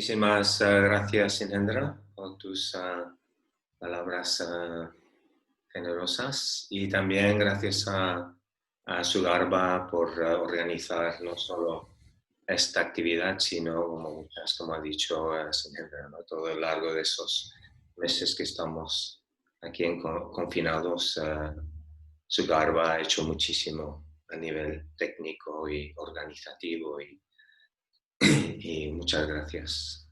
Muchísimas gracias, Inendra, por tus palabras generosas y también gracias a Sudarba por organizar no solo esta actividad, sino como ha dicho Inendra, ¿no? Todo el largo de esos meses que estamos aquí confinados. Sudarba ha hecho muchísimo a nivel técnico y organizativo y muchas gracias.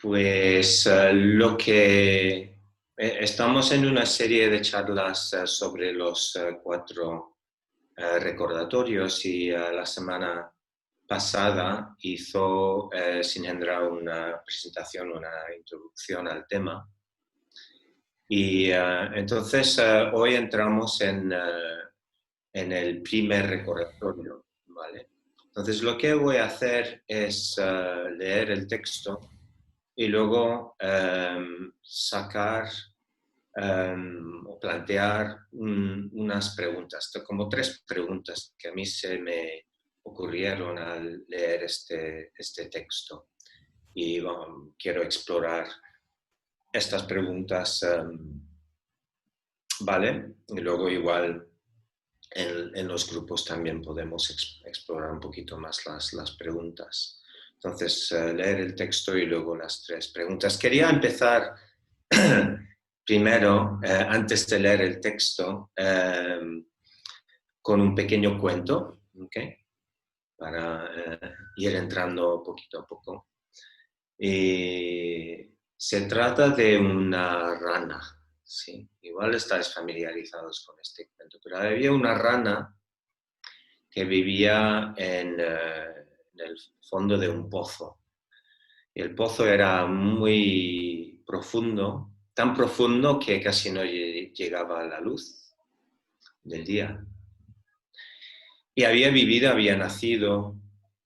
Pues lo que estamos en una serie de charlas sobre los 4 recordatorios y la semana pasada hizo Sinendra una presentación, una introducción al tema. Y entonces hoy entramos en el primer recordatorio, ¿vale? Entonces lo que voy a hacer es leer el texto y luego sacar o plantear unas preguntas, como 3 preguntas que a mí se me ocurrieron al leer este texto. Y bueno, quiero explorar estas preguntas, ¿vale? Y luego igual en los grupos también podemos explorar un poquito más las preguntas. Entonces, leer el texto y luego las 3 preguntas. Quería empezar primero, antes de leer el texto, con un pequeño cuento, ¿okay? Para ir entrando poquito a poco. Y se trata de una rana, ¿sí? Igual estáis familiarizados con este cuento, pero había una rana que vivía en el fondo de un pozo. Y el pozo era muy profundo, tan profundo que casi no llegaba a la luz del día. Y había nacido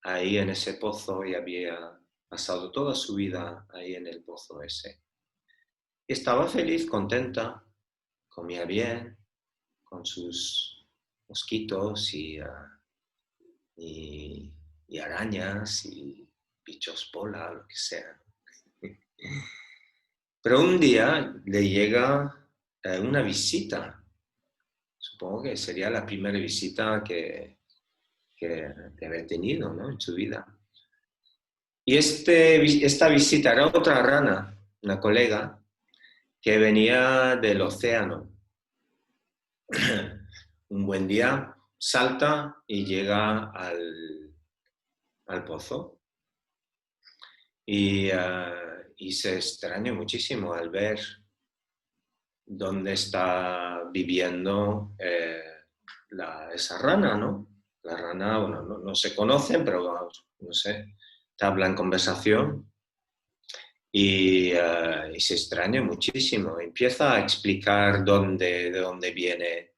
ahí en ese pozo y había pasado toda su vida ahí en el pozo ese. Y estaba feliz, contenta, comía bien, con sus mosquitos y arañas y bichos bola, lo que sea. Pero un día le llega una visita. Supongo que sería la primera visita que había tenido, ¿no? En su vida. Y esta visita era otra rana, una colega, que venía del océano. Un buen día salta y llega al pozo. Y se extraña muchísimo al ver dónde está viviendo esa rana, ¿no? La rana, bueno, no se conocen, pero vamos, no sé, hablan conversación y se extraña muchísimo. Empieza a explicar de dónde viene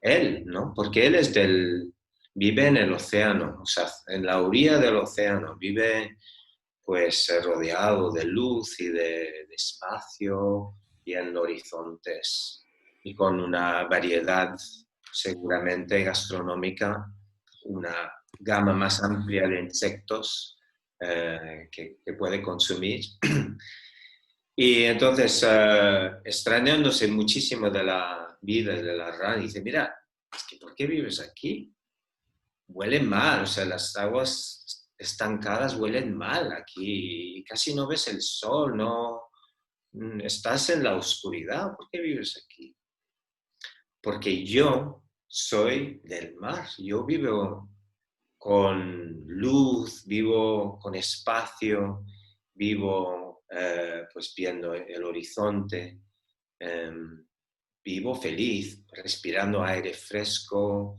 él, ¿no? Porque él vive en el océano, o sea, en la orilla del océano, vive pues rodeado de luz y de espacio, viendo horizontes y con una variedad seguramente gastronómica, una gama más amplia de insectos que puede consumir. Y entonces, extrañándose muchísimo de la vida de la rana, dice, mira, es que ¿por qué vives aquí? Huele mal, o sea, las aguas estancadas huelen mal aquí, casi no ves el sol, no estás en la oscuridad, ¿por qué vives aquí? Porque yo soy del mar, yo vivo con luz, vivo con espacio, vivo pues viendo el horizonte, vivo feliz, respirando aire fresco,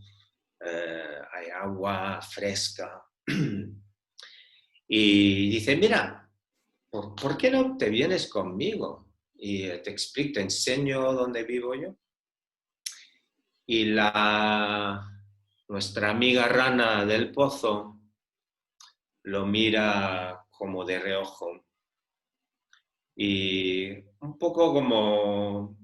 hay agua fresca. Y dice, mira, ¿por qué no te vienes conmigo? Y te explico, te enseño dónde vivo yo. Y nuestra amiga rana del pozo lo mira como de reojo y un poco como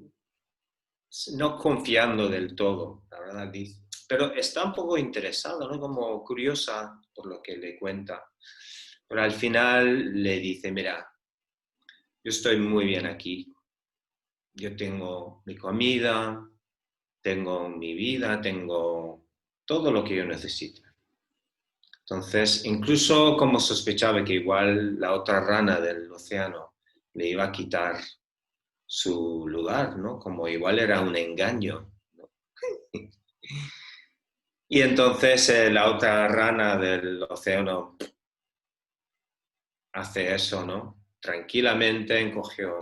no confiando del todo, la verdad, dice. Pero está un poco interesado, ¿no? Como curiosa por lo que le cuenta. Pero al final le dice, mira, yo estoy muy bien aquí, yo tengo mi comida, tengo mi vida, tengo todo lo que yo necesito. Entonces, incluso como sospechaba que igual la otra rana del océano le iba a quitar su lugar, ¿no? Como igual era un engaño, ¿no? Y entonces la otra rana del océano hace eso, ¿no? Tranquilamente encogió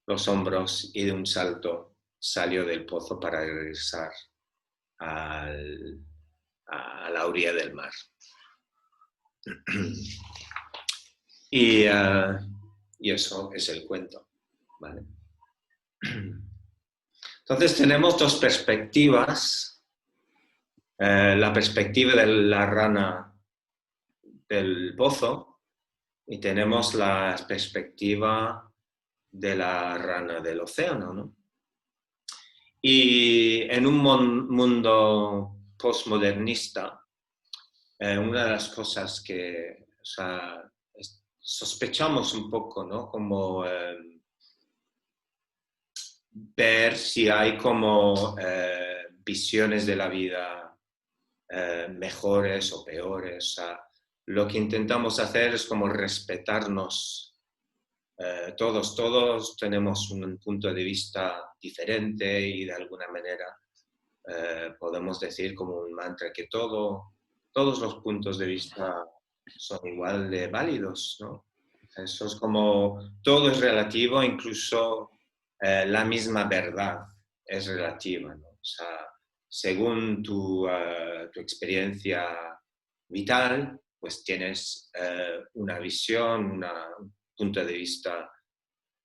los hombros y de un salto salió del pozo para regresar al, a la orilla del mar. Y, y eso es el cuento, ¿vale? Entonces tenemos dos perspectivas. La perspectiva de la rana del pozo y tenemos la perspectiva de la rana del océano, ¿no? Y en un mundo postmodernista, una de las cosas que, o sea, sospechamos un poco, ¿no? Como ver si hay como visiones de la vida mejores o peores. O sea, lo que intentamos hacer es como respetarnos todos tenemos un punto de vista diferente y de alguna manera podemos decir como un mantra que todos los puntos de vista son igual de válidos, ¿no? Eso es como todo es relativo, incluso la misma verdad es relativa, ¿no? O sea, según tu experiencia vital, pues tienes una visión, un punto de vista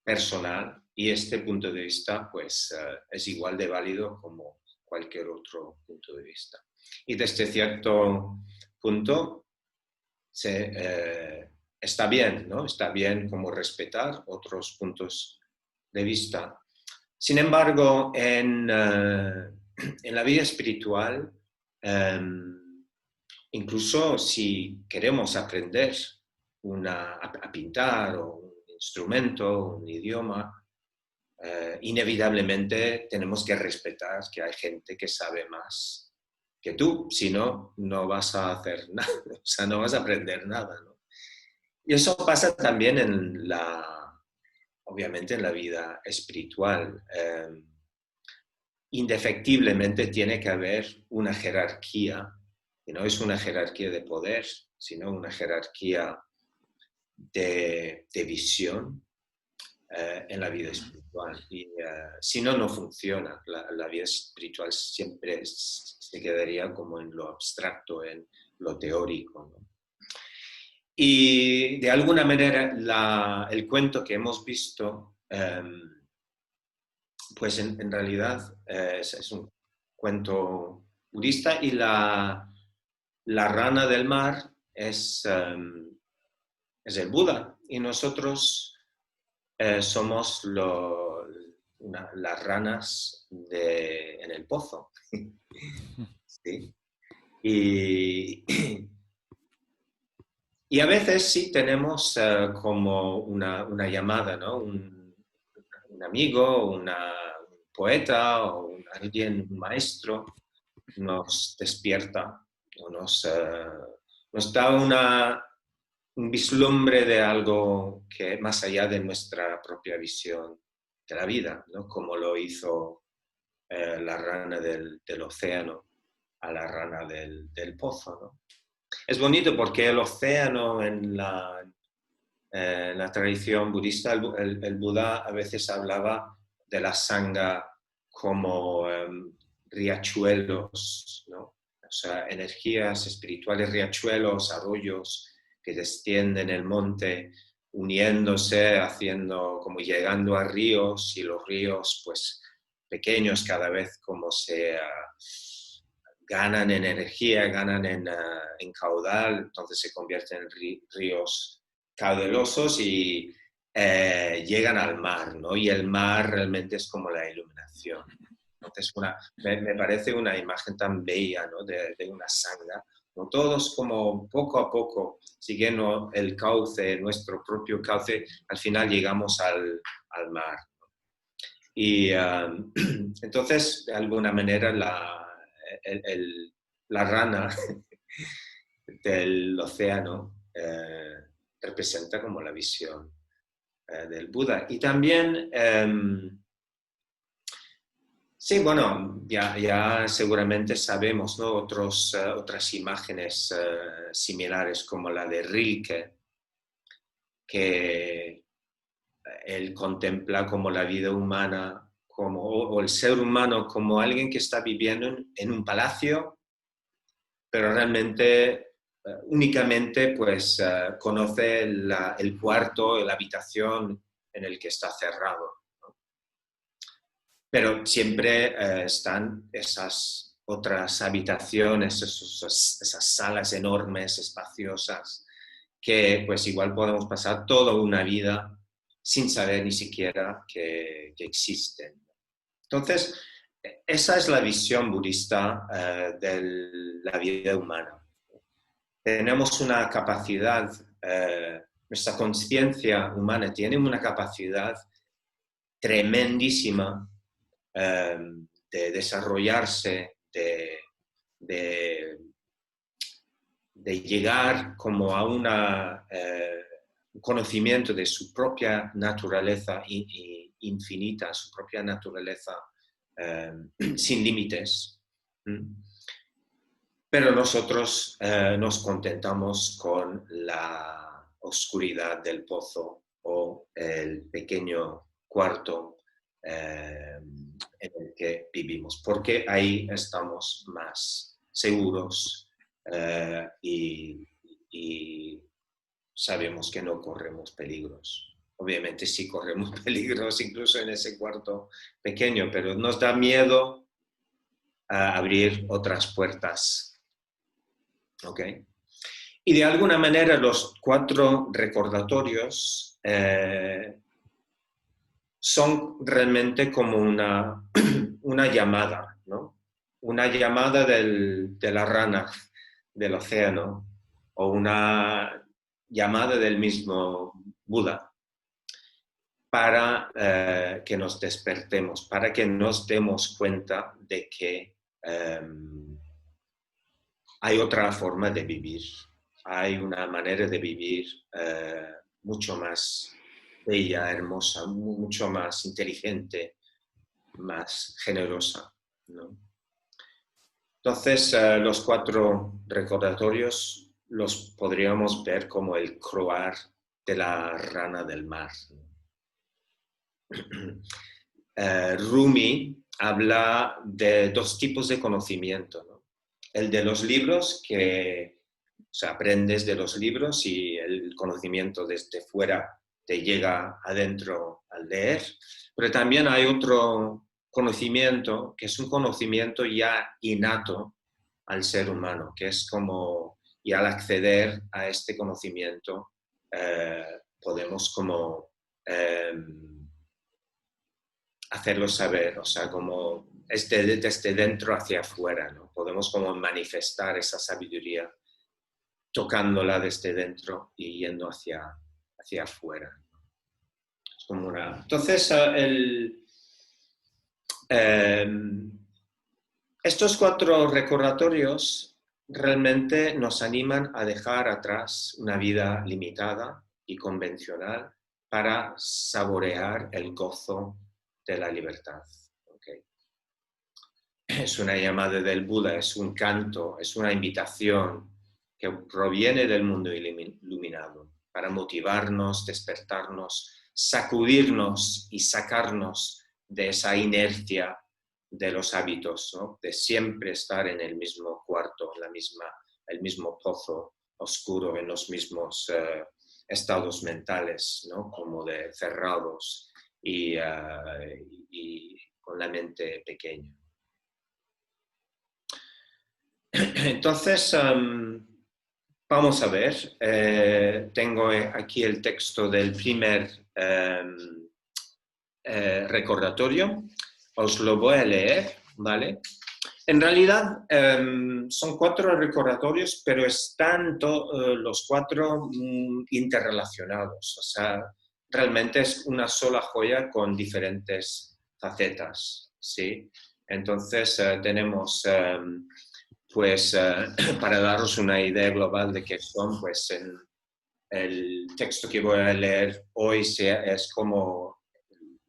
personal y este punto de vista pues es igual de válido como cualquier otro punto de vista. Y desde cierto punto está bien, ¿no? Está bien como respetar otros puntos de vista. Sin embargo, en la vida espiritual, incluso si queremos aprender a pintar o un instrumento, un idioma, inevitablemente tenemos que respetar que hay gente que sabe más que tú, si no, no vas a hacer nada, o sea, no vas a aprender nada, ¿no? Y eso pasa también obviamente en la vida espiritual. Indefectiblemente tiene que haber una jerarquía, y no es una jerarquía de poder, sino una jerarquía de visión en la vida espiritual. Y si no, no funciona. La vida espiritual siempre se quedaría como en lo abstracto, en lo teórico, ¿no? Y de alguna manera el cuento que hemos visto, pues en realidad es un cuento budista y la rana del mar es el Buda. Y nosotros somos las ranas en el pozo. ¿Sí? Y, y a veces sí tenemos como una llamada, ¿no? Un amigo, un poeta o alguien, un maestro, nos despierta o nos da un vislumbre de algo que más allá de nuestra propia visión de la vida, ¿no? Como lo hizo la rana del océano a la rana del pozo, ¿no? Es bonito porque el océano en la tradición budista, el Buda a veces hablaba de la sangha como riachuelos, ¿no? O sea, energías espirituales, riachuelos, arroyos que descienden el monte, uniéndose, haciendo, como llegando a ríos, y los ríos, pues, pequeños cada vez como se ganan en energía, ganan en caudal, entonces se convierten en ríos caudalosos y llegan al mar, ¿no? Y el mar realmente es como la iluminación. Entonces me parece una imagen tan bella, ¿no? De una sangha, ¿no? Todos como poco a poco, siguiendo el cauce, nuestro propio cauce, al final llegamos al mar. Y entonces, de alguna manera, la rana del océano representa como la visión del Buda. Y también, sí, bueno, ya seguramente sabemos, ¿no? Otras imágenes similares como la de Rilke, que él contempla como la vida humana o el ser humano como alguien que está viviendo en un palacio, pero realmente únicamente pues conoce el cuarto, la habitación en el que está cerrado, ¿no? Pero siempre están esas otras habitaciones, esas salas enormes, espaciosas, que pues igual podemos pasar toda una vida sin saber ni siquiera que existen. Entonces, esa es la visión budista de la vida humana. Tenemos una capacidad, nuestra conciencia humana tiene una capacidad tremendísima de desarrollarse, de llegar como a un conocimiento de su propia naturaleza infinita, su propia naturaleza sin límites. Pero nosotros nos contentamos con la oscuridad del pozo o el pequeño cuarto en el que vivimos, porque ahí estamos más seguros y sabemos que no corremos peligros. Obviamente sí corremos peligros incluso en ese cuarto pequeño, pero nos da miedo abrir otras puertas. ¿Ok? Y de alguna manera los 4 recordatorios son realmente como una llamada, ¿no? Una llamada de la rana del océano o una llamada del mismo Buda para que nos despertemos, para que nos demos cuenta de que hay otra forma de vivir, hay una manera de vivir mucho más bella, hermosa, mucho más inteligente, más generosa, ¿no? Entonces, los 4 recordatorios los podríamos ver como el croar de la rana del mar. Rumi habla de 2 tipos de conocimiento, ¿no? El de los libros, que aprendes de los libros y el conocimiento desde fuera te llega adentro al leer, pero también hay otro conocimiento que es un conocimiento ya innato al ser humano, que es como, y al acceder a este conocimiento podemos como hacerlo saber, o sea, como desde dentro hacia afuera, ¿no? Podemos como manifestar esa sabiduría tocándola desde dentro y yendo hacia afuera. Es como una... Entonces, estos 4 recordatorios realmente nos animan a dejar atrás una vida limitada y convencional para saborear el gozo de la libertad. ¿Okay? Es una llamada del Buda, es un canto, es una invitación que proviene del mundo iluminado para motivarnos, despertarnos, sacudirnos y sacarnos de esa inercia de los hábitos, ¿no? De siempre estar en el mismo cuarto, el mismo pozo oscuro, en los mismos estados mentales, ¿no? Como de cerrados y con la mente pequeña. Entonces, vamos a ver. Tengo aquí el texto del primer recordatorio. Os lo voy a leer, ¿vale? En realidad son 4 recordatorios, pero están los 4 interrelacionados. O sea, realmente es una sola joya con diferentes facetas, ¿sí? Entonces tenemos, pues, para daros una idea global de qué son, pues el texto que voy a leer hoy es como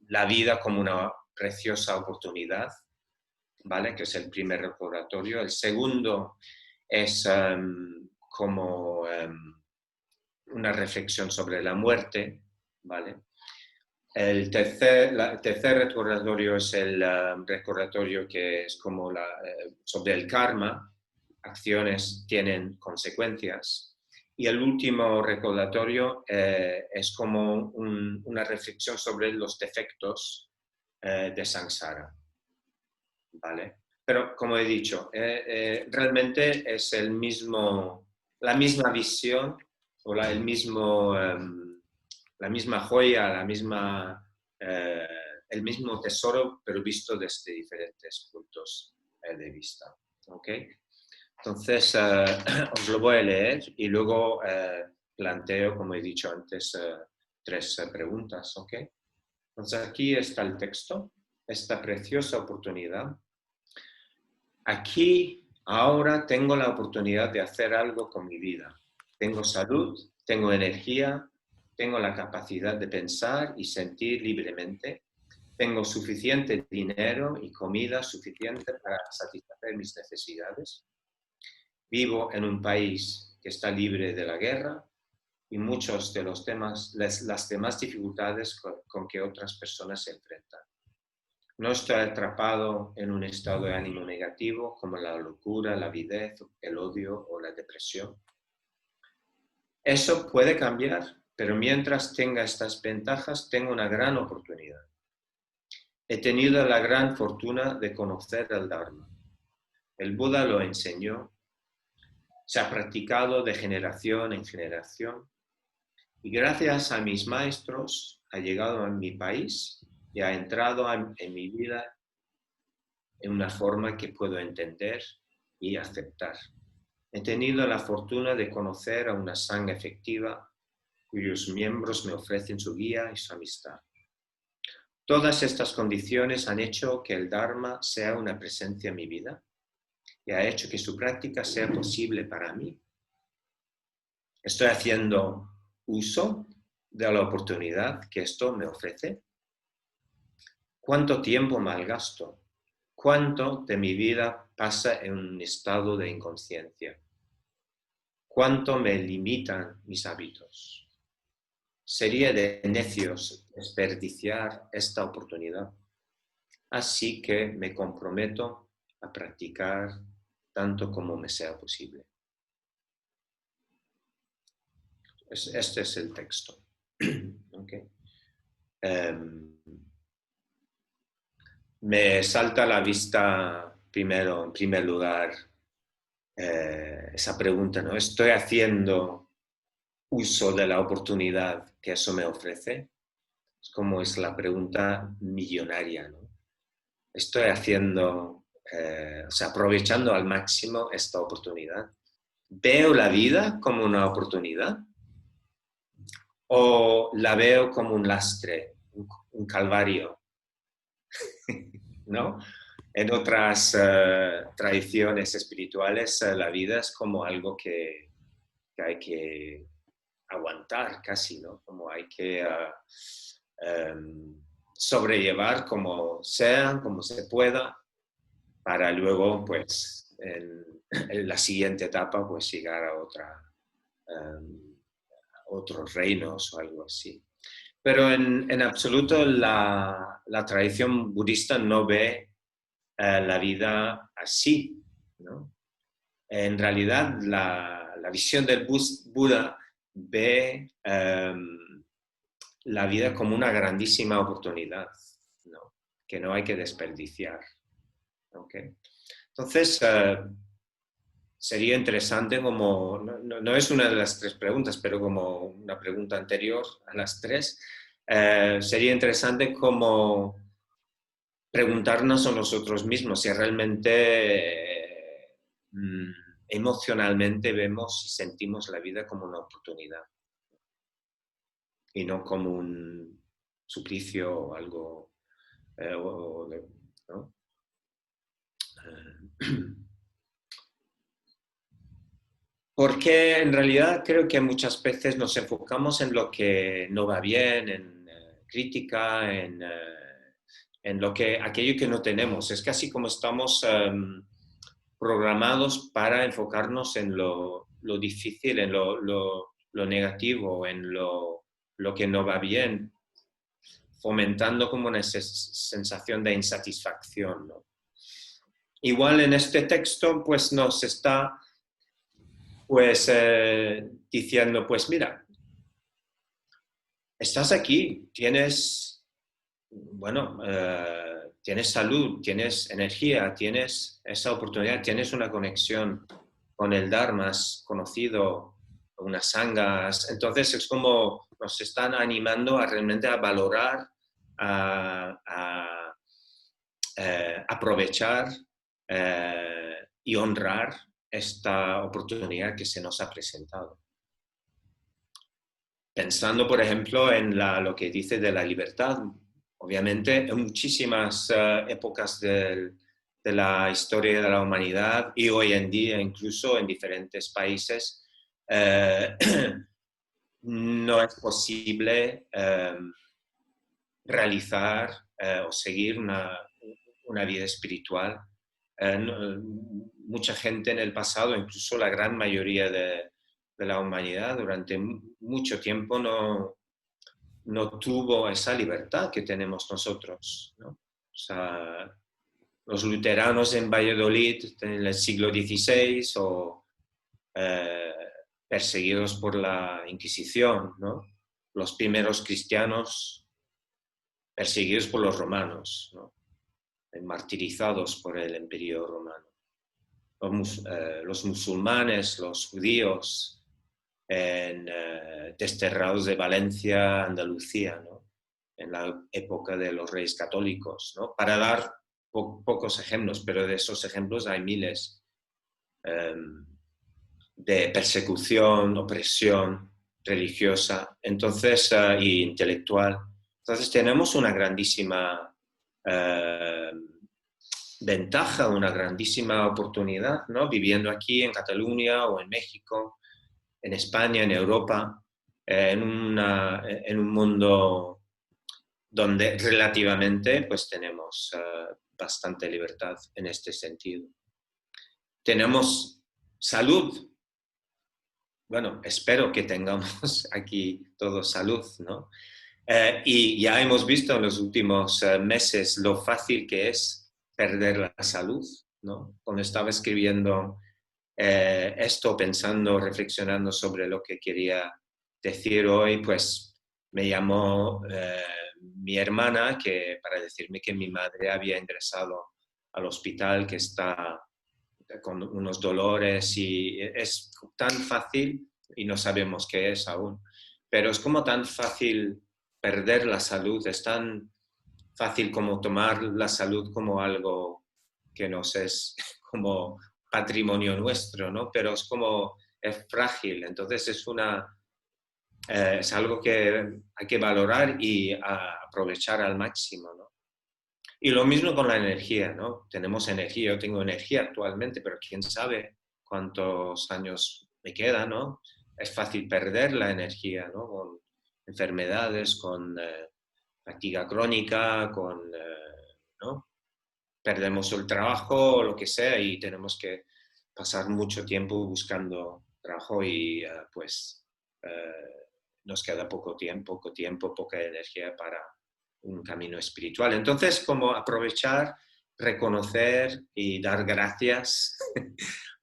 la vida como una preciosa oportunidad, ¿vale? Que es el primer recordatorio. El segundo es como una reflexión sobre la muerte, ¿vale? El tercer recordatorio es el recordatorio que es como sobre el karma, acciones tienen consecuencias. Y el último recordatorio es como una reflexión sobre los defectos de samsara, ¿vale? Pero como he dicho, realmente es la misma visión o la misma joya, el mismo tesoro, pero visto desde diferentes puntos de vista. ¿Okay? Entonces, os lo voy a leer y luego planteo, como he dicho antes, 3 preguntas. ¿Okay? Entonces, aquí está el texto, esta preciosa oportunidad. Aquí, ahora tengo la oportunidad de hacer algo con mi vida. Tengo salud, tengo energía, tengo la capacidad de pensar y sentir libremente. Tengo suficiente dinero y comida suficiente para satisfacer mis necesidades. Vivo en un país que está libre de la guerra y muchos de las demás dificultades con que otras personas se enfrentan. No estoy atrapado en un estado de ánimo negativo como la locura, la avidez, el odio o la depresión. Eso puede cambiar, pero mientras tenga estas ventajas, tengo una gran oportunidad. He tenido la gran fortuna de conocer el Dharma. El Buda lo enseñó, se ha practicado de generación en generación y gracias a mis maestros ha llegado a mi país y ha entrado en mi vida en una forma que puedo entender y aceptar. He tenido la fortuna de conocer a una sangha efectiva cuyos miembros me ofrecen su guía y su amistad. Todas estas condiciones han hecho que el Dharma sea una presencia en mi vida y ha hecho que su práctica sea posible para mí. Estoy haciendo uso de la oportunidad que esto me ofrece. ¿Cuánto tiempo malgasto? ¿Cuánto de mi vida pasa en un estado de inconsciencia? ¿Cuánto me limitan mis hábitos? Sería de necios desperdiciar esta oportunidad. Así que me comprometo a practicar tanto como me sea posible. Este es el texto. Okay. Me salta a la vista primero, en primer lugar, esa pregunta, ¿no? ¿Estoy haciendo uso de la oportunidad que eso me ofrece? Es como es la pregunta millonaria, ¿no? Estoy haciendo, aprovechando al máximo esta oportunidad. ¿Veo la vida como una oportunidad? ¿O la veo como un lastre, un calvario? ¿No? En otras tradiciones espirituales, la vida es como algo que hay que aguantar casi, ¿no? Como hay que sobrellevar como sea, como se pueda, para luego, pues, en la siguiente etapa, pues, llegar a otros reinos o algo así. Pero en absoluto la tradición budista no ve la vida así, ¿no? En realidad, la visión del Buda ve la vida como una grandísima oportunidad, ¿no? Que no hay que desperdiciar. ¿Okay? Entonces, sería interesante como, no es una de las 3 preguntas, pero como una pregunta anterior a las 3, sería interesante como preguntarnos a nosotros mismos si realmente emocionalmente vemos y sentimos la vida como una oportunidad y no como un suplicio o algo, ¿no? Porque en realidad creo que muchas veces nos enfocamos en lo que no va bien, en crítica, en aquello que no tenemos. Es casi como estamos programados para enfocarnos en lo difícil, en lo negativo, en lo que no va bien, fomentando como una sensación de insatisfacción, ¿no? Igual en este texto pues nos está pues diciendo, pues mira, estás aquí, tienes, bueno, tienes salud, tienes energía, tienes esa oportunidad, tienes una conexión con el Dharma, has conocido unas sangas, entonces es como nos están animando a realmente a valorar, a aprovechar y honrar esta oportunidad que se nos ha presentado. Pensando, por ejemplo, en lo que dice de la libertad. Obviamente, en muchísimas épocas de la historia de la humanidad y hoy en día, incluso en diferentes países, no es posible realizar o seguir una vida espiritual. Mucha gente en el pasado, incluso la gran mayoría de la humanidad, durante mucho tiempo no tuvo esa libertad que tenemos nosotros, ¿no? O sea, los luteranos en Valladolid en el siglo XVI o eh, perseguidos por la Inquisición, ¿no? Los primeros cristianos perseguidos por los romanos, ¿no? Martirizados por el imperio romano. Los musulmanes, los judíos, desterrados de Valencia, Andalucía, ¿no? En la época de los reyes católicos, ¿no? Para dar pocos ejemplos, pero de esos ejemplos hay miles, de persecución, opresión religiosa, entonces, y intelectual. Entonces tenemos una grandísima ventaja, una grandísima oportunidad, ¿no? Viviendo aquí en Cataluña o en México, en España, en Europa, en un mundo donde relativamente pues tenemos bastante libertad en este sentido. Tenemos salud. Bueno, espero que tengamos aquí todos salud, ¿no? Y ya hemos visto en los últimos meses lo fácil que es perder la salud, ¿no? Cuando estaba escribiendo esto, pensando, reflexionando sobre lo que quería decir hoy, pues me llamó mi hermana para decirme que mi madre había ingresado al hospital, que está con unos dolores y es tan fácil, y no sabemos qué es aún, pero es como tan fácil perder la salud, es tan fácil como tomar la salud como algo que nos es como patrimonio nuestro, ¿no? Pero es frágil, entonces es algo que hay que valorar y aprovechar al máximo, ¿no? Y lo mismo con la energía, ¿no? Tenemos energía, yo tengo energía actualmente, pero quién sabe cuántos años me quedan, ¿no? Es fácil perder la energía, ¿no? Con enfermedades, con fatiga crónica, ¿no? Perdemos el trabajo o lo que sea y tenemos que pasar mucho tiempo buscando trabajo y pues nos queda poca energía para un camino espiritual. Entonces, como aprovechar, reconocer y dar gracias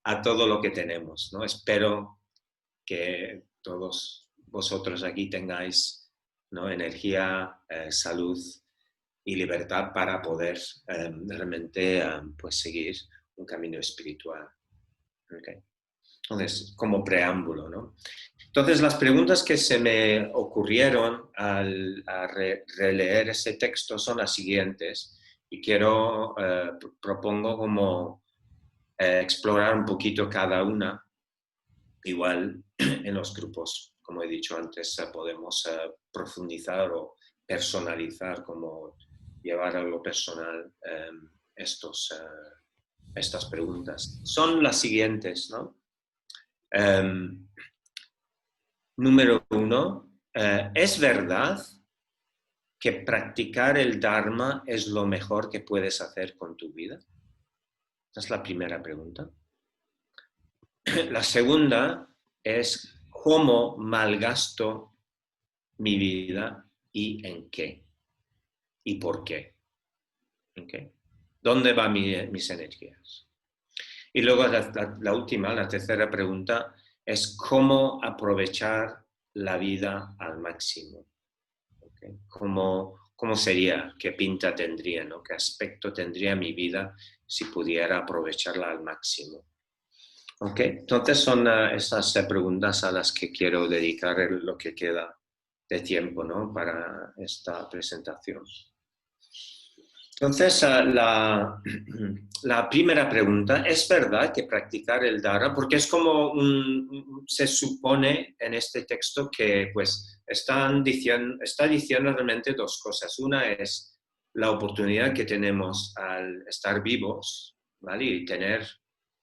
a todo lo que tenemos, ¿no? Espero que todos vosotros aquí tengáis, ¿no? Energía, salud y libertad para poder realmente pues seguir un camino espiritual. ¿Okay? Entonces, como preámbulo, ¿no? Entonces, las preguntas que se me ocurrieron al releer ese texto son las siguientes. y quiero, propongo como explorar un poquito cada una. Igual en los grupos, como he dicho antes, podemos profundizar o personalizar, como llevar a lo personal estas preguntas. Son las siguientes, ¿no? Número 1, ¿es verdad que practicar el Dharma es lo mejor que puedes hacer con tu vida? Esa es la primera pregunta. La segunda es ¿cómo malgasto mi vida y en qué? ¿Y por qué? ¿Okay? ¿Dónde van mis energías? Y luego la última, la tercera pregunta es ¿cómo aprovechar la vida al máximo? ¿Okay? ¿Cómo sería? ¿Qué pinta tendría? ¿No? ¿Qué aspecto tendría mi vida si pudiera aprovecharla al máximo? Ok, entonces son esas preguntas a las que quiero dedicar lo que queda de tiempo, ¿no? Para esta presentación. Entonces, la primera pregunta, ¿es verdad que practicar el Dharma? Porque es como se supone en este texto que pues está diciendo realmente dos cosas. Una es la oportunidad que tenemos al estar vivos, ¿vale? Y tener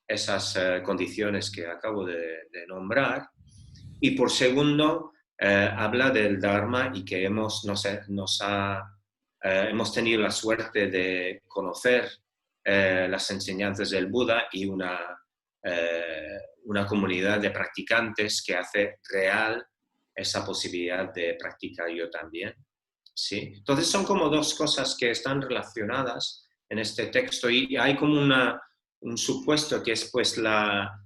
esas condiciones que acabo de nombrar. Y por segundo, habla del Dharma y que hemos tenido la suerte de conocer las enseñanzas del Buda y una comunidad de practicantes que hace real esa posibilidad de practicar yo también. ¿Sí? Entonces son como dos cosas que están relacionadas en este texto y hay como un supuesto que es pues la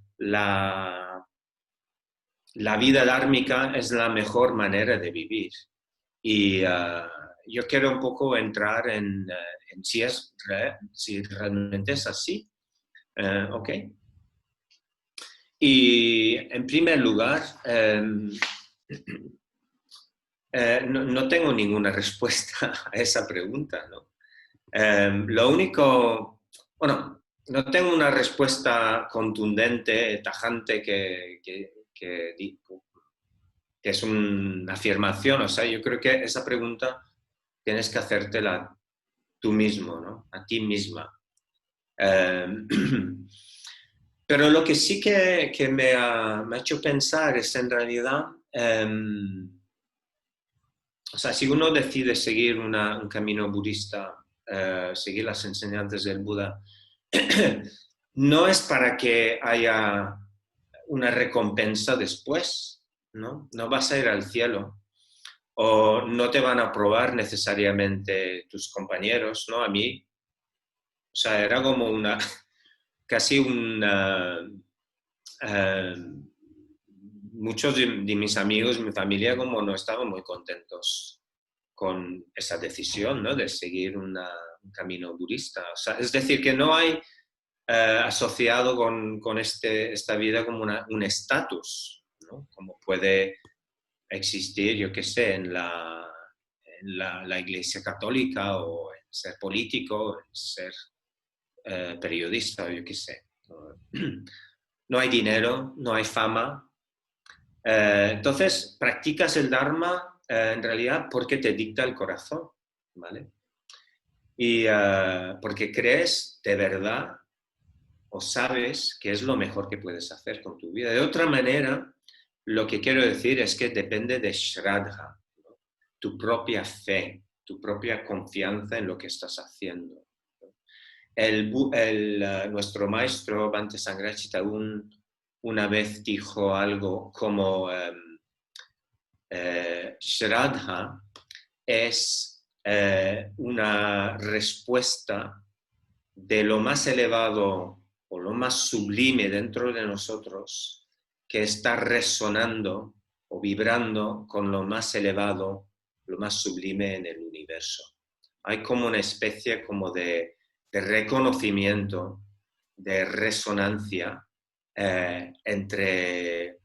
vida dármica es la mejor manera de vivir. Y yo quiero un poco entrar en si realmente es así. Ok. Y en primer lugar, no tengo ninguna respuesta a esa pregunta, ¿no? Lo único, bueno, no tengo una respuesta contundente, tajante que es una afirmación. O sea, yo creo que esa pregunta tienes que hacértela tú mismo, ¿no? A ti misma. Pero lo que sí que me ha hecho pensar es en realidad, o sea, si uno decide seguir un camino budista, seguir las enseñanzas del Buda, no es para que haya una recompensa después, ¿no? No vas a ir al cielo o no te van a aprobar necesariamente tus compañeros, ¿no? A mí, o sea, era como casi eh, muchos de mis amigos, mi familia, como no estaban muy contentos con esa decisión, ¿no? De seguir un camino budista. O sea, es decir, que no hay asociado con esta vida como un estatus, ¿no? Como puede existir, yo qué sé, en la Iglesia Católica o en ser político, en ser periodista, yo qué sé. No hay dinero, no hay fama. Entonces, practicas el Dharma en realidad porque te dicta el corazón, ¿vale? Y porque crees de verdad o sabes que es lo mejor que puedes hacer con tu vida. De otra manera, lo que quiero decir es que depende de Shraddha, ¿no? Tu propia fe, tu propia confianza en lo que estás haciendo. Nuestro maestro Bhante Sangrachita una vez dijo algo como Shraddha es una respuesta de lo más elevado o lo más sublime dentro de nosotros que está resonando o vibrando con lo más elevado, lo más sublime en el universo. Hay como una especie como de reconocimiento, de resonancia entre,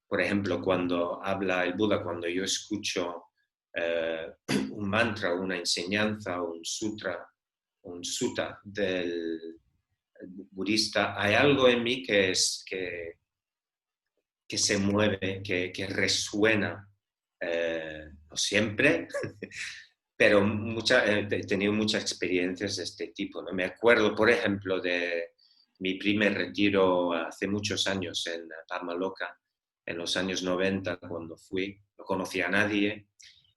por ejemplo, cuando habla el Buda, cuando yo escucho un mantra, una enseñanza, un sutra, un sutta del budista, hay algo en mí que se mueve, que resuena, no siempre, pero he tenido muchas experiencias de este tipo, ¿no? Me acuerdo, por ejemplo, de mi primer retiro hace muchos años en Pamaloca, en los años 90, cuando fui, no conocía a nadie,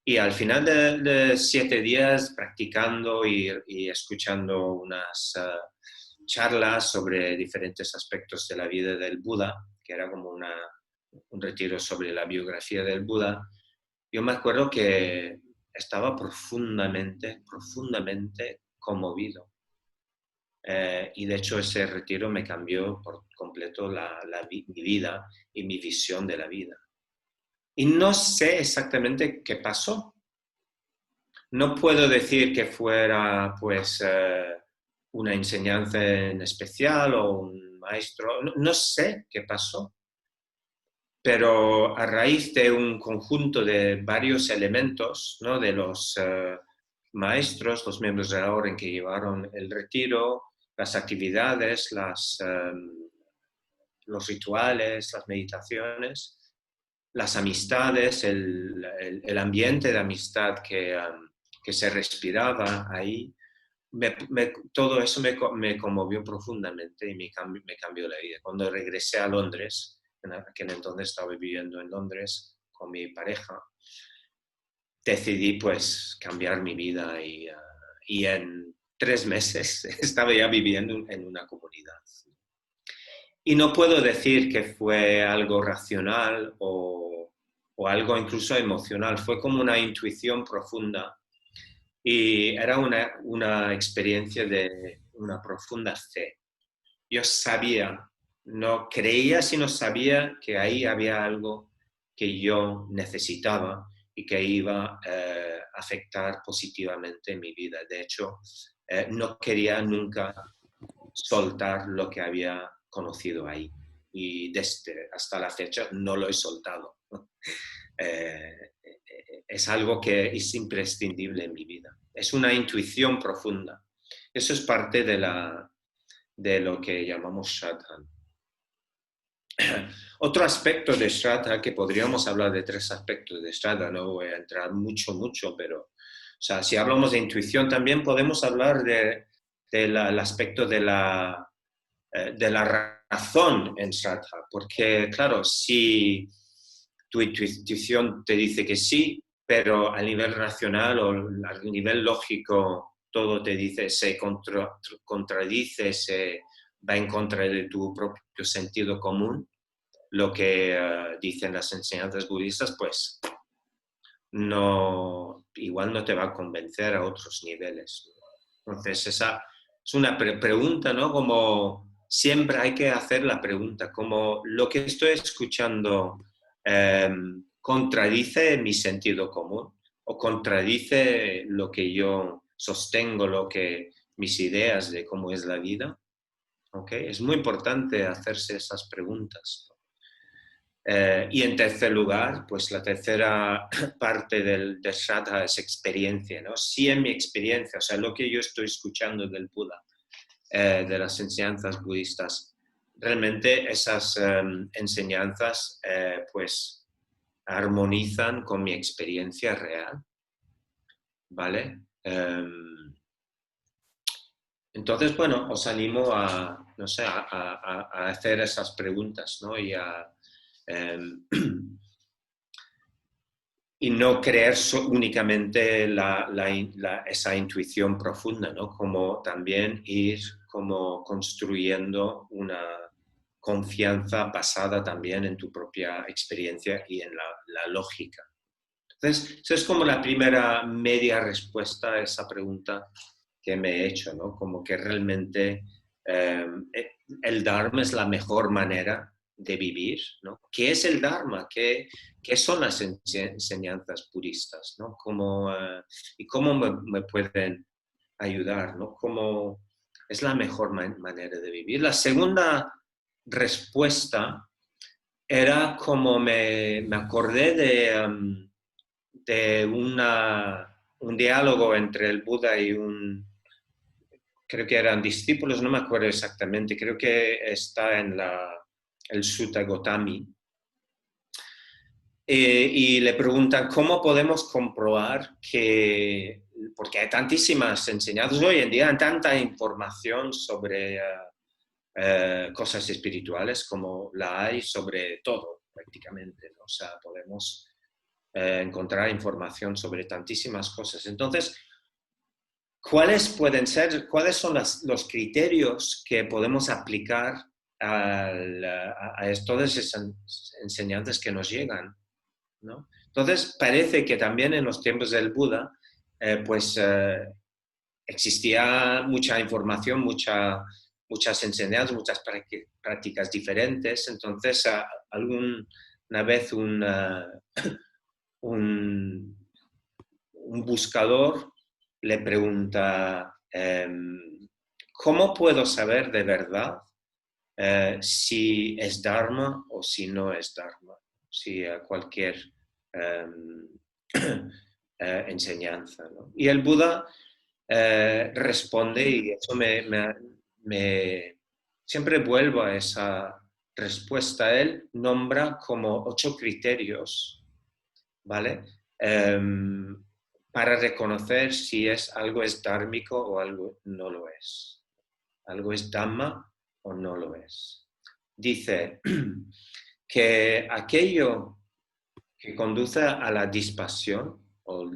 y al final de 7 días practicando y escuchando unas charlas sobre diferentes aspectos de la vida del Buda, que era como un retiro sobre la biografía del Buda, yo me acuerdo que estaba profundamente, profundamente conmovido. Y de hecho ese retiro me cambió por completo mi vida y mi visión de la vida. Y no sé exactamente qué pasó. No puedo decir que fuera pues una enseñanza en especial o un maestro. No sé qué pasó. Pero a raíz de un conjunto de varios elementos, ¿no? De los maestros, los miembros de la orden que llevaron el retiro, las actividades, los rituales, las meditaciones, las amistades, el ambiente de amistad que se respiraba ahí, todo eso me conmovió profundamente y me cambió la vida. Cuando regresé a Londres, en aquel entonces estaba viviendo en Londres con mi pareja, decidí pues cambiar mi vida y en 3 meses estaba ya viviendo en una comunidad. Y no puedo decir que fue algo racional o algo incluso emocional, fue como una intuición profunda y era una experiencia de una profunda fe. Yo sabía, no creía, sino sabía que ahí había algo que yo necesitaba y que iba a afectar positivamente mi vida. De hecho, no quería nunca soltar lo que había conocido ahí. Y desde hasta la fecha no lo he soltado. Es algo que es imprescindible en mi vida. Es una intuición profunda. Eso es parte de lo que llamamos Shraddha. Otro aspecto de Shraddha, que podríamos hablar de 3 aspectos de Shraddha, no voy a entrar mucho, pero o sea, si hablamos de intuición también podemos hablar del aspecto de la razón en Shraddha, porque claro, si tu intuición te dice que sí, pero a nivel racional o a nivel lógico todo te dice, se contradice, se va en contra de tu propio sentido común, lo que dicen las enseñanzas budistas, pues igual no te va a convencer a otros niveles. Entonces esa es una pregunta, ¿no? Como siempre hay que hacer la pregunta, como lo que estoy escuchando contradice mi sentido común o contradice lo que yo sostengo, mis ideas de cómo es la vida. ¿Okay? Es muy importante hacerse esas preguntas. Y en tercer lugar, pues la tercera parte del Shraddha es experiencia, ¿no? Si en mi experiencia, o sea, lo que yo estoy escuchando del Buda, de las enseñanzas budistas, realmente esas enseñanzas pues armonizan con mi experiencia real, ¿vale? Entonces, bueno, os animo no sé, a hacer esas preguntas, ¿no? Y no creer únicamente esa intuición profunda, ¿no? Como también ir como construyendo una confianza basada también en tu propia experiencia y en la lógica. Entonces, esa es como la primera media respuesta a esa pregunta que me he hecho, ¿no? Como que realmente el Dharma es la mejor manera de vivir, ¿no? ¿Qué es el Dharma? ¿Qué son las enseñanzas budistas, ¿no? ¿Y cómo me pueden ayudar, ¿no? ¿Cómo es la mejor manera de vivir? La segunda respuesta era como me acordé de un diálogo entre el Buda y un creo que eran discípulos, no me acuerdo exactamente, creo que está en el Sutta Gotami, y le preguntan cómo podemos comprobar que, porque hay tantísimas enseñanzas hoy en día, tanta información sobre cosas espirituales como la hay sobre todo prácticamente, ¿no? O sea, podemos encontrar información sobre tantísimas cosas. Entonces, ¿cuáles son los criterios que podemos aplicar a todas esas enseñanzas que nos llegan, ¿no? Entonces, parece que también en los tiempos del Buda, existía mucha información, muchas enseñanzas, muchas prácticas diferentes. Entonces, alguna vez un buscador le pregunta, ¿cómo puedo saber de verdad si es Dharma o si no es Dharma? Si cualquier enseñanza, ¿no? Y el Buda responde, y eso siempre vuelvo a esa respuesta. Él nombra como 8 criterios, ¿vale? Para reconocer si algo es dármico o algo no lo es. Algo es Dhamma o no lo es. Dice que aquello que conduce a la dispasión, o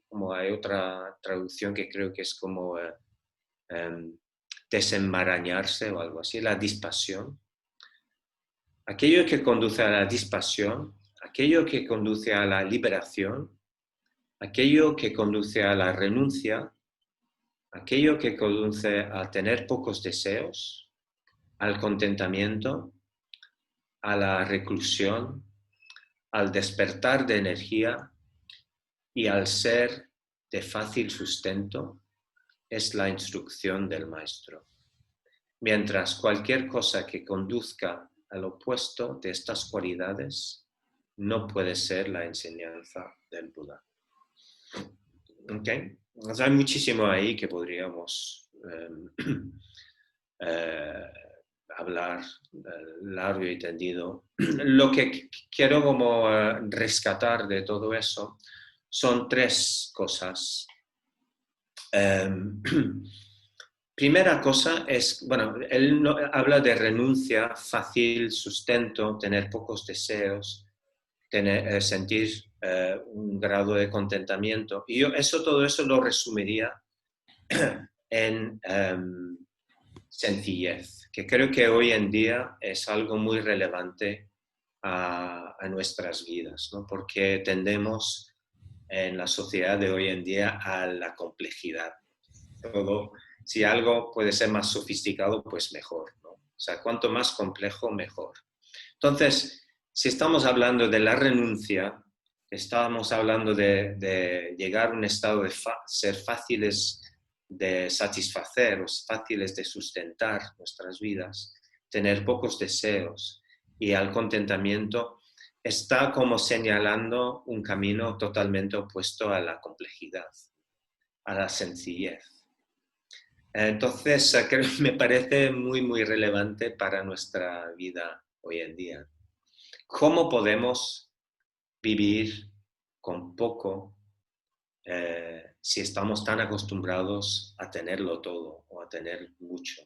como hay otra traducción que creo que es como desenmarañarse o algo así, la dispasión. Aquello que conduce a la dispasión, aquello que conduce a la liberación, aquello que conduce a la renuncia, aquello que conduce a tener pocos deseos, al contentamiento, a la reclusión, al despertar de energía y al ser de fácil sustento, es la instrucción del maestro. Mientras cualquier cosa que conduzca al opuesto de estas cualidades no puede ser la enseñanza del Buda. ¿Okay? O sea, hay muchísimo ahí que podríamos hablar largo y tendido. Lo que quiero como rescatar de todo eso son 3 cosas. Primera cosa es, bueno, él habla de renuncia, fácil sustento, tener pocos deseos, sentir un grado de contentamiento. Y yo todo eso lo resumiría en sencillez, que creo que hoy en día es algo muy relevante a nuestras vidas, ¿no? Porque tendemos en la sociedad de hoy en día a la complejidad. Si algo puede ser más sofisticado, pues mejor, ¿no? O sea, cuanto más complejo, mejor. Entonces, si estamos hablando de la renuncia, estamos hablando de llegar a un estado de ser fáciles de satisfacer o fáciles de sustentar nuestras vidas, tener pocos deseos y al contentamiento, está como señalando un camino totalmente opuesto a la complejidad, a la sencillez. Entonces, creo que me parece muy, muy relevante para nuestra vida hoy en día. ¿Cómo podemos vivir con poco si estamos tan acostumbrados a tenerlo todo o a tener mucho?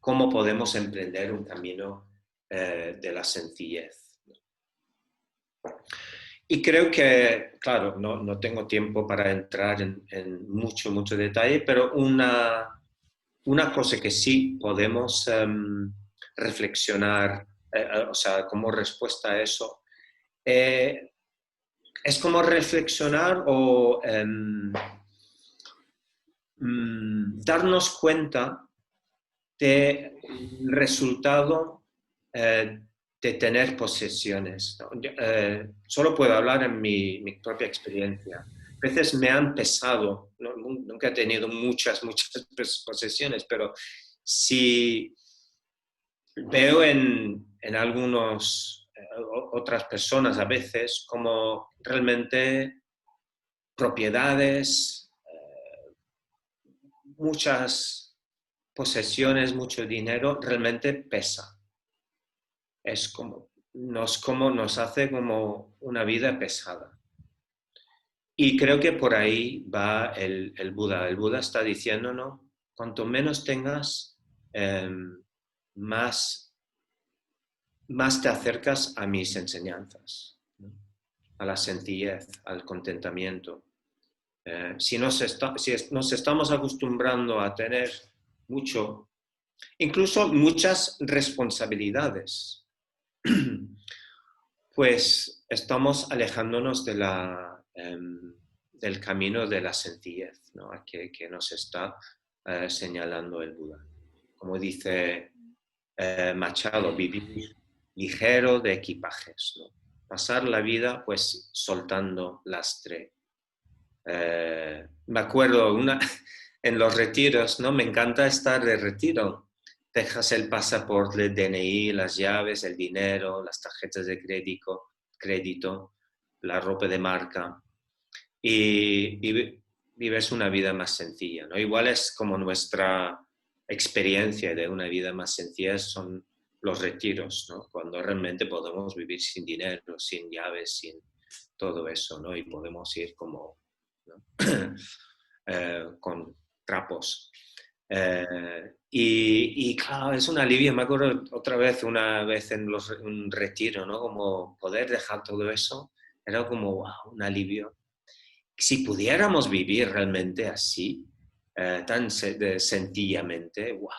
¿Cómo podemos emprender un camino de la sencillez? Y creo que, claro, no tengo tiempo para entrar en mucho detalle, pero una cosa que sí podemos reflexionar, o sea, como respuesta a eso, es como reflexionar o darnos cuenta del resultado de tener posesiones, ¿no? Solo puedo hablar en mi propia experiencia. A veces me han pesado, ¿no? Nunca he tenido muchas posesiones, pero si veo en algunos otras personas a veces como realmente propiedades, muchas posesiones, mucho dinero, realmente pesa. Es como nos hace como una vida pesada. Y creo que por ahí va el Buda. El Buda está diciendo, ¿no? Cuanto menos tengas, eh, más, más te acercas a mis enseñanzas, ¿no? A la sencillez, al contentamiento. Si nos estamos acostumbrando a tener mucho, incluso muchas responsabilidades, pues estamos alejándonos del camino de la sencillez, ¿no? Que nos está señalando el Buda. Como dice Machado, vivir ligero de equipajes, ¿no? Pasar la vida pues soltando lastre. Me acuerdo en los retiros, ¿no? Me encanta estar de retiro. Dejas el pasaporte, el DNI, las llaves, el dinero, las tarjetas de crédito, la ropa de marca y vives una vida más sencilla, ¿no? Igual es como nuestra experiencia de una vida más sencilla son los retiros, ¿no? Cuando realmente podemos vivir sin dinero, sin llaves, sin todo eso, ¿no? Y podemos ir como, ¿no? Con trapos. Y claro, es un alivio. Me acuerdo otra vez, una vez en un retiro, ¿no? Como poder dejar todo eso, era como, wow, un alivio. Si pudiéramos vivir realmente así, tan sencillamente, wow,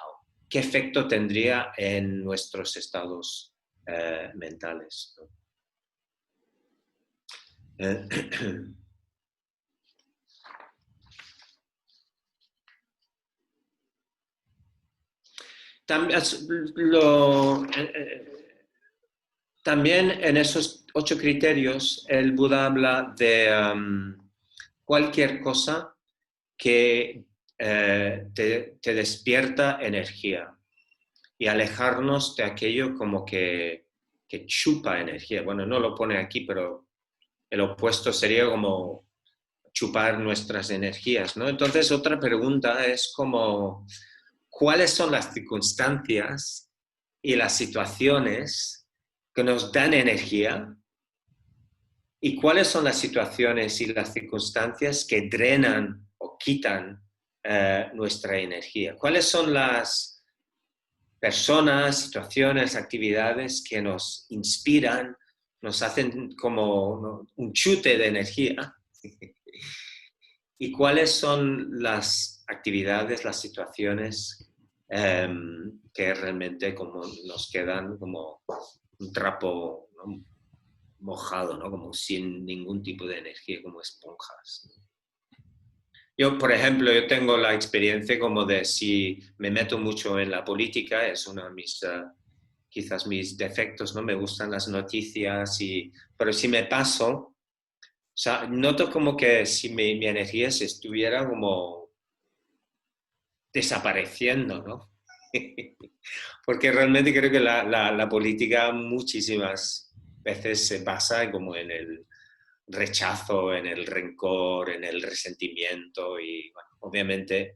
¿qué efecto tendría en nuestros estados mentales, ¿no? También, también en esos 8 criterios el Buda habla de cualquier cosa que te despierta energía y alejarnos de aquello como que chupa energía. Bueno, no lo pone aquí, pero el opuesto sería como chupar nuestras energías, ¿no? Entonces, otra pregunta es como, ¿cuáles son las circunstancias y las situaciones que nos dan energía? ¿Y cuáles son las situaciones y las circunstancias que drenan o quitan nuestra energía? ¿Cuáles son las personas, situaciones, actividades que nos inspiran, nos hacen como, ¿no?, un chute de energía? ¿Y cuáles son las actividades, las situaciones que realmente como nos quedan como un trapo, ¿no?, mojado, ¿no?, como sin ningún tipo de energía, como esponjas? Yo, por ejemplo, yo tengo la experiencia como de si me meto mucho en la política, es uno de mis, quizás mis defectos, ¿no? Me gustan las noticias, pero si me paso, o sea, noto como que si mi energía se estuviera como desapareciendo, ¿no? Porque realmente creo que la política muchísimas veces se basa como en el rechazo, en el rencor, en el resentimiento y bueno, obviamente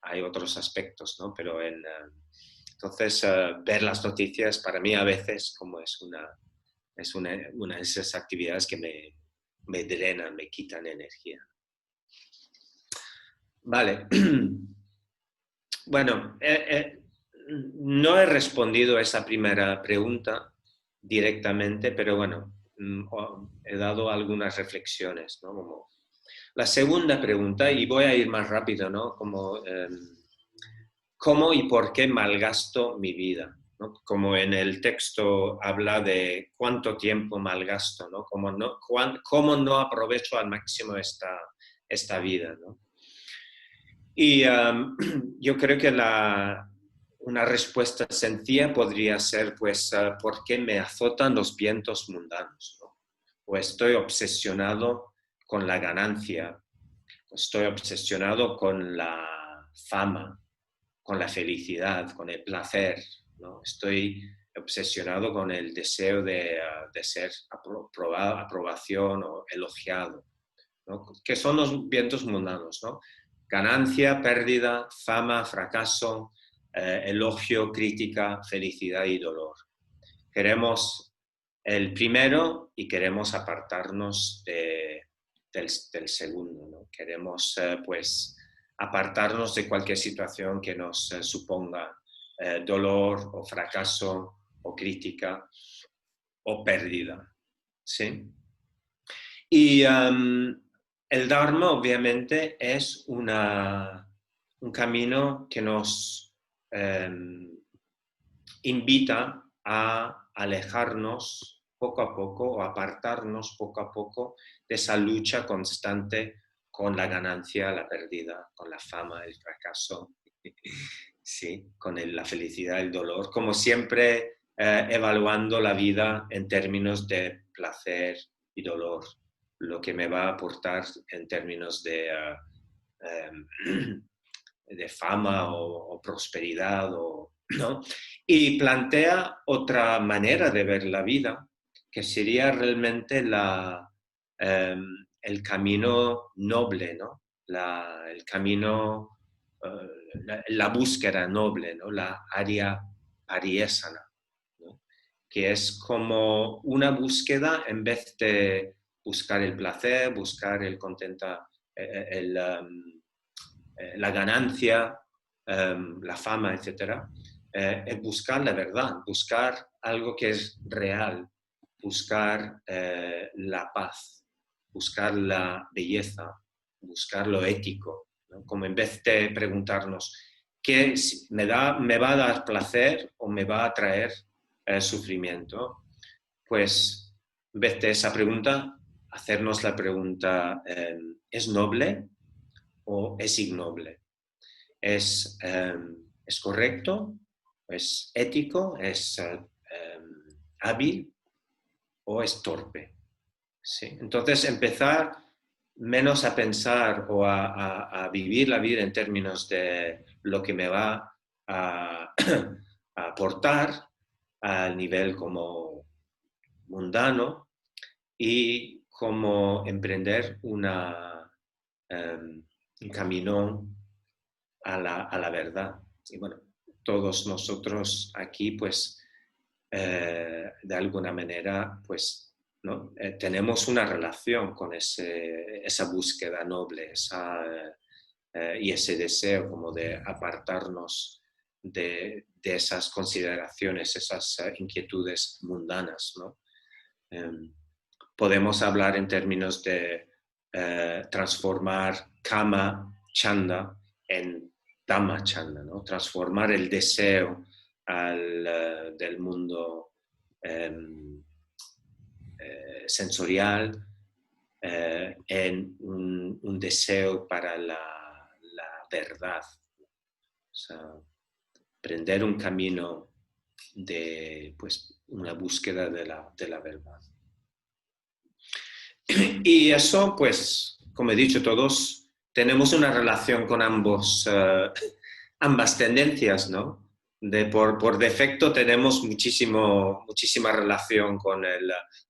hay otros aspectos, ¿no? Pero entonces ver las noticias para mí a veces como una de esas actividades que me drenan, me quitan energía. Vale. Bueno, no he respondido a esa primera pregunta directamente, pero bueno, he dado algunas reflexiones, ¿no? Como la segunda pregunta, y voy a ir más rápido, ¿no? Como, ¿cómo y por qué malgasto mi vida? ¿No? Como en el texto habla de cuánto tiempo malgasto, ¿no? Cómo no aprovecho al máximo esta vida, ¿no? Y yo creo que una respuesta sencilla podría ser, pues, ¿por qué me azotan los vientos mundanos, ¿no? O estoy obsesionado con la ganancia, estoy obsesionado con la fama, con la felicidad, con el placer, ¿no? Estoy obsesionado con el deseo de ser aprobación o elogiado, ¿no? Que son los vientos mundanos, ¿no? Ganancia, pérdida, fama, fracaso, elogio, crítica, felicidad y dolor. Queremos el primero y queremos apartarnos del segundo, ¿no? Queremos pues apartarnos de cualquier situación que nos suponga dolor o fracaso o crítica o pérdida, ¿sí? Y el Dharma obviamente es un camino que nos invita a alejarnos poco a poco o apartarnos poco a poco de esa lucha constante con la ganancia, la pérdida, con la fama, el fracaso, sí, con la felicidad, el dolor, como siempre evaluando la vida en términos de placer y dolor, lo que me va a aportar en términos de fama o prosperidad, ¿no? Y plantea otra manera de ver la vida, que sería realmente el camino noble, ¿no? El camino, la búsqueda noble, ¿no? La área ariesana, ¿no? Que es como una búsqueda en vez de buscar el placer, buscar el contenta, la ganancia, la fama, etc., es buscar la verdad, buscar algo que es real, buscar la paz, buscar la belleza, buscar lo ético, ¿no? Como en vez de preguntarnos, ¿qué me va a dar placer o me va a traer sufrimiento? Pues en vez de esa pregunta, hacernos la pregunta, ¿es noble o es ignoble? ¿Es correcto? ¿Es ético? ¿Es hábil? ¿O es torpe? ¿Sí? Entonces, empezar menos a pensar o a vivir la vida en términos de lo que me va a, a aportar al nivel como mundano y como emprender un camino a la verdad. Y bueno, todos nosotros aquí, pues, de alguna manera, pues, ¿no? Tenemos una relación con esa búsqueda noble y ese deseo como de apartarnos de esas consideraciones, esas inquietudes mundanas, ¿no? Podemos hablar en términos de transformar kama, chanda, en Dhamma Chanda, ¿no? Transformar el deseo del mundo sensorial en un deseo para la verdad. O sea, prender un camino de pues, una búsqueda de la verdad. Y eso, pues, como he dicho, todos tenemos una relación con ambas tendencias, ¿no? Por defecto tenemos muchísima relación con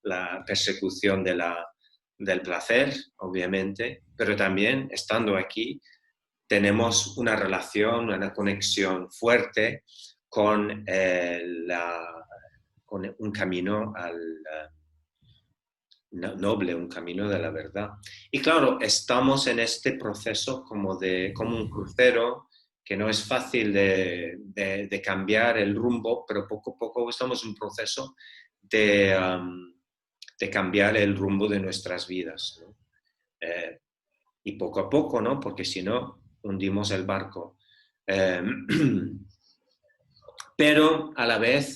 la persecución del placer, obviamente, pero también estando aquí tenemos una relación, una conexión fuerte con, con un camino noble, un camino de la verdad. Y claro, estamos en este proceso como un crucero que no es fácil de cambiar el rumbo, pero poco a poco estamos en un proceso de cambiar el rumbo de nuestras vidas, ¿no? Y poco a poco, ¿no? Porque si no, hundimos el barco. Pero a la vez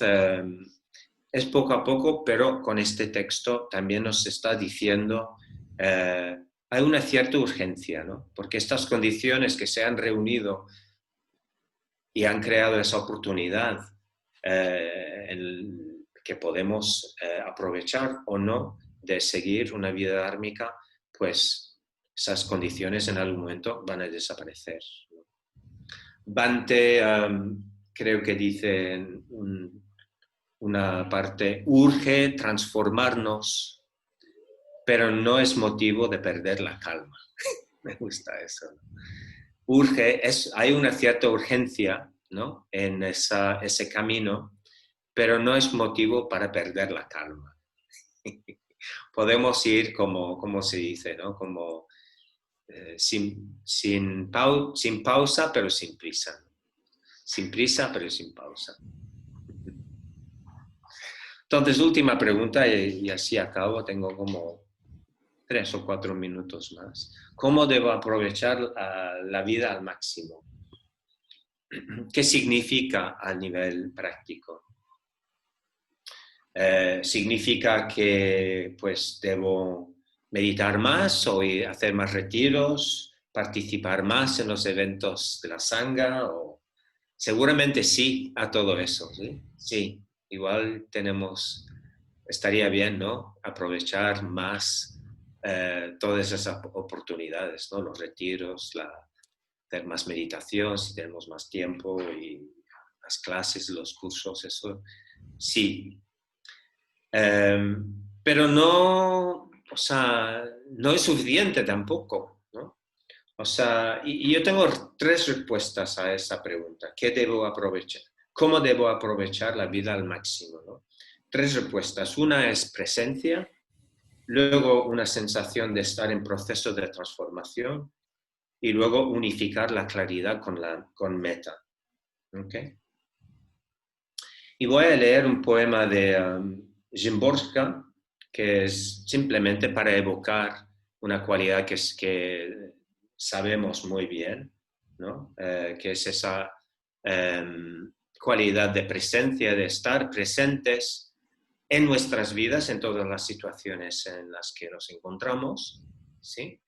es poco a poco, pero con este texto también nos está diciendo hay una cierta urgencia, ¿no? Porque estas condiciones que se han reunido y han creado esa oportunidad que podemos aprovechar o no de seguir una vida dármica, pues esas condiciones en algún momento van a desaparecer, ¿no? Bhante creo que dice en una parte, urge transformarnos, pero no es motivo de perder la calma. Me gusta eso, ¿no? hay una cierta urgencia, ¿no?, en ese camino, pero no es motivo para perder la calma. Podemos ir como se dice, ¿no?, como sin pausa, pero sin prisa. Sin prisa, pero sin pausa. Entonces, última pregunta y así acabo. Tengo como 3 o 4 minutos más. ¿Cómo debo aprovechar la vida al máximo? ¿Qué significa a nivel práctico? ¿Significa que pues debo meditar más o hacer más retiros, participar más en los eventos de la Sangha? Seguramente sí a todo eso, ¿sí? Sí, igual estaría bien, ¿no?, aprovechar más todas esas oportunidades, ¿no?, los retiros, hacer más meditación si tenemos más tiempo, y las clases, los cursos, eso sí. Pero no, o sea, no es suficiente tampoco, ¿no? O sea, y yo tengo 3 respuestas a esa pregunta. ¿Qué debo aprovechar? ¿Cómo debo aprovechar la vida al máximo, ¿no? 3 respuestas. Una es presencia, luego una sensación de estar en proceso de transformación y luego unificar la claridad con meta. ¿Okay? Y voy a leer un poema de Szymborska, que es simplemente para evocar una cualidad que sabemos muy bien, ¿no? Que es esa cualidad de presencia, de estar presentes en nuestras vidas, en todas las situaciones en las que nos encontramos, ¿sí?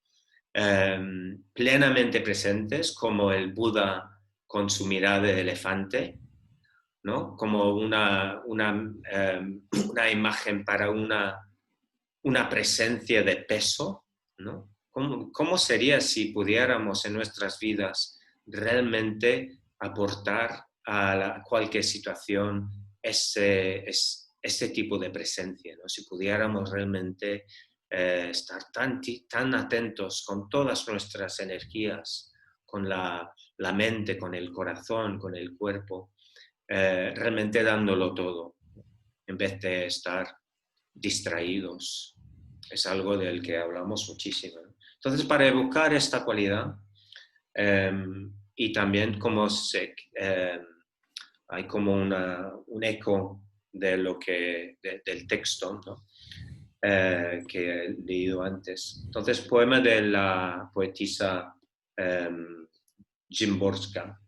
Plenamente presentes, como el Buda con su mirada de elefante, ¿no? Como una imagen para una presencia de peso, ¿no? ¿Cómo sería si pudiéramos en nuestras vidas realmente aportar a cualquier situación ese tipo de presencia, ¿no? Si pudiéramos realmente estar tan atentos con todas nuestras energías, con la mente, con el corazón, con el cuerpo, realmente dándolo todo, en vez de estar distraídos. Es algo del que hablamos muchísimo, ¿no? Entonces, para evocar esta cualidad, y también como hay como un eco de del texto, ¿no?, que he leído antes. Entonces, poema de la poetisa Szymborska.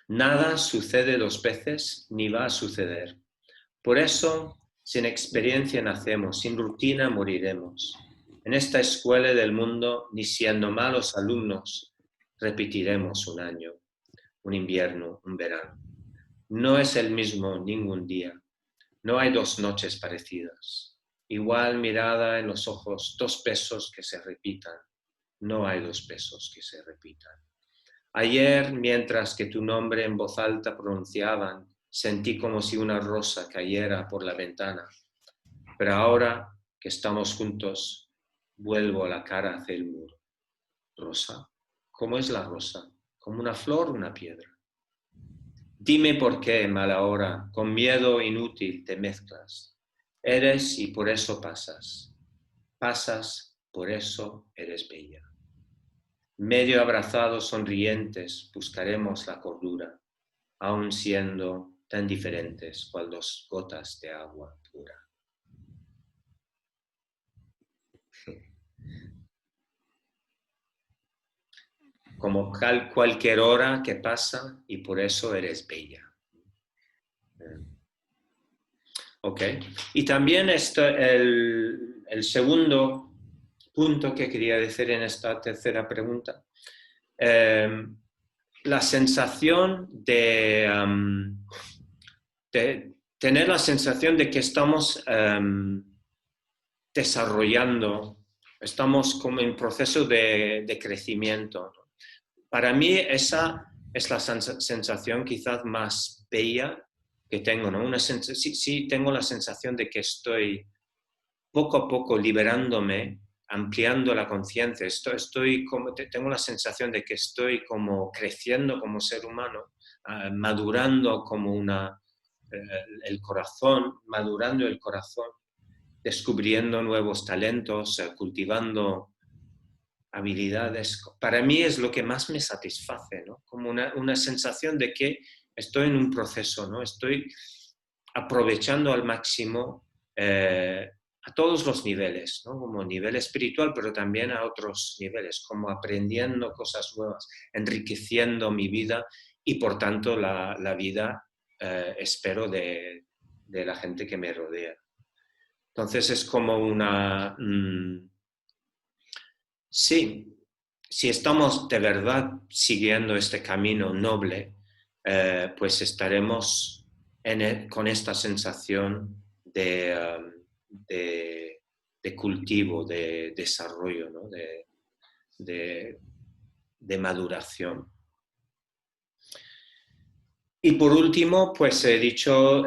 Nada sucede 2 veces ni va a suceder. Por eso, sin experiencia nacemos, sin rutina moriremos. En esta escuela del mundo, ni siendo malos alumnos, repetiremos un año, un invierno, un verano. No es el mismo ningún día. No hay 2 noches parecidas. Igual mirada en los ojos, 2 besos que se repitan. No hay 2 besos que se repitan. Ayer, mientras que tu nombre en voz alta pronunciaban, sentí como si una rosa cayera por la ventana. Pero ahora que estamos juntos, vuelvo la cara hacia el muro. ¿Rosa? ¿Cómo es la rosa? ¿Como una flor o una piedra? Dime por qué, mala hora, con miedo inútil te mezclas. Eres y por eso pasas. Pasas, por eso eres bella. Medio abrazados, sonrientes, buscaremos la cordura, aun siendo tan diferentes cual 2 gotas de agua pura. Como cualquier hora que pasa y por eso eres bella. Ok. Y también el segundo punto que quería decir en esta tercera pregunta, la sensación de tener la sensación de que estamos desarrollando, estamos como en proceso de crecimiento. Para mí esa es la sensación quizás más bella que tengo, ¿no? Sí, tengo la sensación de que estoy poco a poco liberándome ampliando la conciencia, tengo la sensación de que estoy como creciendo como ser humano, madurando como el corazón, madurando el corazón, descubriendo nuevos talentos, cultivando habilidades. Para mí es lo que más me satisface, ¿no? Como una sensación de que estoy en un proceso, ¿no? Estoy aprovechando al máximo a todos los niveles, ¿no? Como nivel espiritual, pero también a otros niveles, como aprendiendo cosas nuevas, enriqueciendo mi vida y por tanto la vida, espero, de la gente que me rodea. Entonces es como una... sí, si estamos de verdad siguiendo este camino noble, pues estaremos con esta sensación de cultivo, de desarrollo, ¿no? de maduración. Y por último, pues he dicho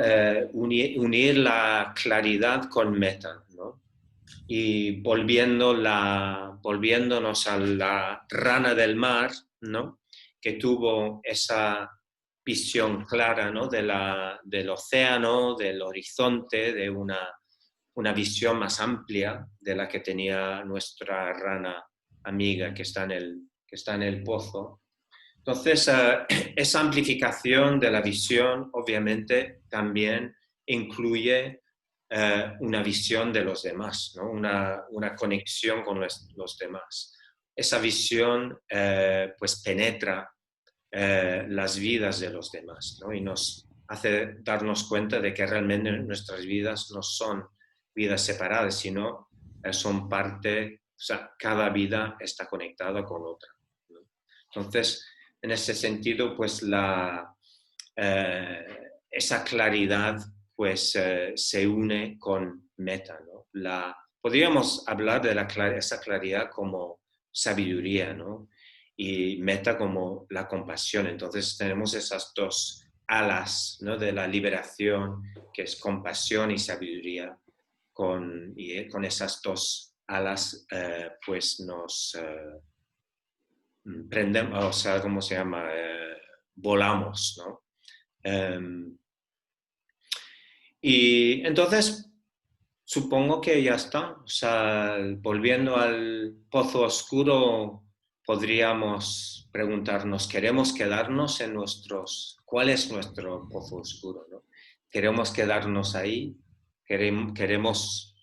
unir la claridad con meta, ¿no? Y volviéndonos a la rana del mar, ¿no? Que tuvo esa visión clara, ¿no? Del océano, del horizonte, de una visión más amplia de la que tenía nuestra rana amiga que está en el pozo. Entonces, esa amplificación de la visión obviamente también incluye una visión de los demás, ¿no? una conexión con los demás. Esa visión pues penetra las vidas de los demás, ¿no? Y nos hace darnos cuenta de que realmente nuestras vidas no son vidas separadas, sino son parte, o sea, cada vida está conectada con otra, ¿no? Entonces, en ese sentido, pues esa claridad pues, se une con meta, ¿no? Podríamos hablar de esa claridad como sabiduría, ¿no? Y meta como la compasión. Entonces tenemos esas dos alas, ¿no? De la liberación, que es compasión y sabiduría. Con esas dos alas, pues nos prendemos, o sea, ¿cómo se llama? Volamos, ¿no? Y entonces supongo que ya está. O sea, volviendo al pozo oscuro, podríamos preguntarnos, ¿queremos quedarnos en cuál es nuestro pozo oscuro, ¿no? ¿Queremos quedarnos ahí? ¿Queremos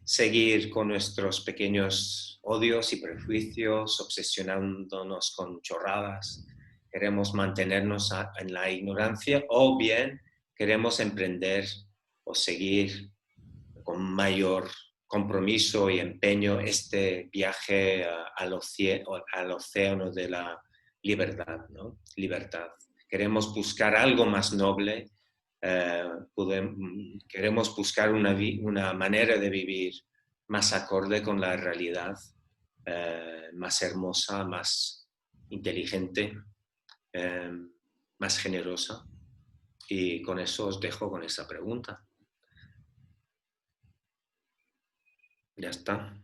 seguir con nuestros pequeños odios y prejuicios, obsesionándonos con chorradas? ¿Queremos mantenernos en la ignorancia? ¿O bien queremos emprender o seguir con mayor compromiso y empeño este viaje al océano de la libertad, ¿no? Libertad. Queremos buscar algo más noble, queremos buscar una manera de vivir más acorde con la realidad, más hermosa, más inteligente, más generosa. Y con eso os dejo con esa pregunta. Ya está.